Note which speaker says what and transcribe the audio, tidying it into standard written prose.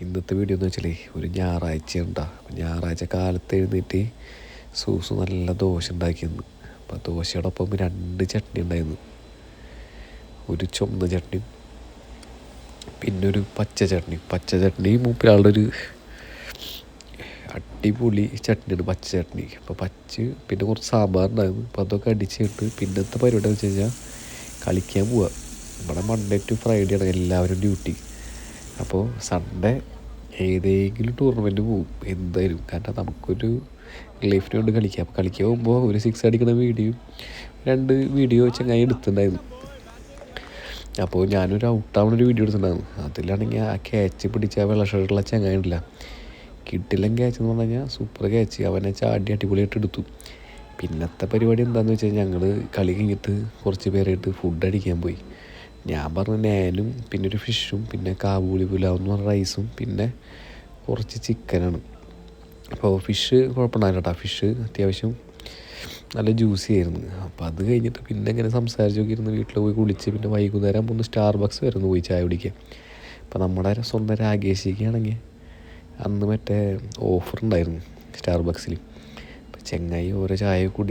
Speaker 1: ഇന്നത്തെ വീഡിയോ എന്ന് വെച്ചാൽ ഒരു ഞായറാഴ്ച ഉണ്ടാ. ഞായറാഴ്ച കാലത്ത് എഴുന്നേറ്റ് സൂസ് നല്ല ദോശ ഉണ്ടാക്കിയെന്ന്. അപ്പോൾ ദോശയോടൊപ്പം 2 ചട്നി ഉണ്ടായിരുന്നു. ഒരു ചുമന്ന ചട്നി പിന്നെ ഒരു പച്ച ചട്നി മൂപ്പരാളുടെ ഒരു അടിപൊളി ചട്നിയാണ്, പച്ച ചട്നി. അപ്പോൾ പിന്നെ കുറച്ച് സാമ്പാറുണ്ടായിരുന്നു. അപ്പോൾ അതൊക്കെ അടിച്ചിട്ട് പിന്നത്തെ പരിപാടി എന്ന് വെച്ച് കഴിഞ്ഞാൽ കളിക്കാൻ പോവുക. ഇവിടെ മൺഡേ ടു ഫ്രൈഡേ ആണ് എല്ലാവരും ഡ്യൂട്ടി. അപ്പോൾ സൺഡേ ഏതെങ്കിലും ടൂർണമെൻറ്റ് പോകും എന്തായാലും. കാരണം നമുക്കൊരു ലൈഫിന് കൊണ്ട് കളിക്കാം. അപ്പോൾ കളിക്കാൻ പോകുമ്പോൾ ഒരു 6 അടിക്കുന്ന 2 വീഡിയോ ചങ്ങായി എടുത്തിട്ടുണ്ടായിരുന്നു. അപ്പോൾ ഞാനൊരു ഔട്ടാവുന്നൊരു വീഡിയോ എടുത്തിട്ടുണ്ടായിരുന്നു. അതിലാണെങ്കിൽ ആ ക്യാച്ച് പിടിച്ച വെള്ള ഷർട്ടുള്ള ചങ്ങായി ഉണ്ടല്ല, കിട്ടില്ല ക്യാച്ച് എന്ന് പറഞ്ഞു കഴിഞ്ഞാൽ സൂപ്പർ ക്യാച്ച്. അവനെ ചാടി അടിപൊളിയായിട്ട് എടുത്തു. പിന്നത്തെ പരിപാടി എന്താണെന്ന് വെച്ച് കഴിഞ്ഞാൽ ഞങ്ങൾ കളി കഴിഞ്ഞിട്ട് കുറച്ച് പേരായിട്ട് ഫുഡ് അടിക്കാൻ പോയി. ഞാൻ പറഞ്ഞു നാനും പിന്നെ ഒരു ഫിഷും പിന്നെ കാബൂളി പുലാവ് എന്ന് പറഞ്ഞ റൈസും പിന്നെ കുറച്ച് ചിക്കനാണ്. അപ്പോൾ ഫിഷ് കുഴപ്പമുണ്ടായില്ല കേട്ടോ. ഫിഷ് അത്യാവശ്യം നല്ല ജ്യൂസി ആയിരുന്നു. അപ്പോൾ അത് കഴിഞ്ഞിട്ട് പിന്നെ ഇങ്ങനെ സംസാരിച്ച് നോക്കിയിരുന്ന് വീട്ടിൽ പോയി കുളിച്ച് പിന്നെ വൈകുന്നേരം ഒന്ന് സ്റ്റാർബക്സ് വരുന്നു പോയി ചായ കുടിക്കാൻ. അപ്പോൾ നമ്മുടെ സ്വന്തം രാകേഷിക്കാണെങ്കിൽ അന്ന് മറ്റേ ഓഫർ ഉണ്ടായിരുന്നു സ്റ്റാർബക്സിൽ. അപ്പോൾ ചെങ്ങായി ഓരോ ചായ കുടി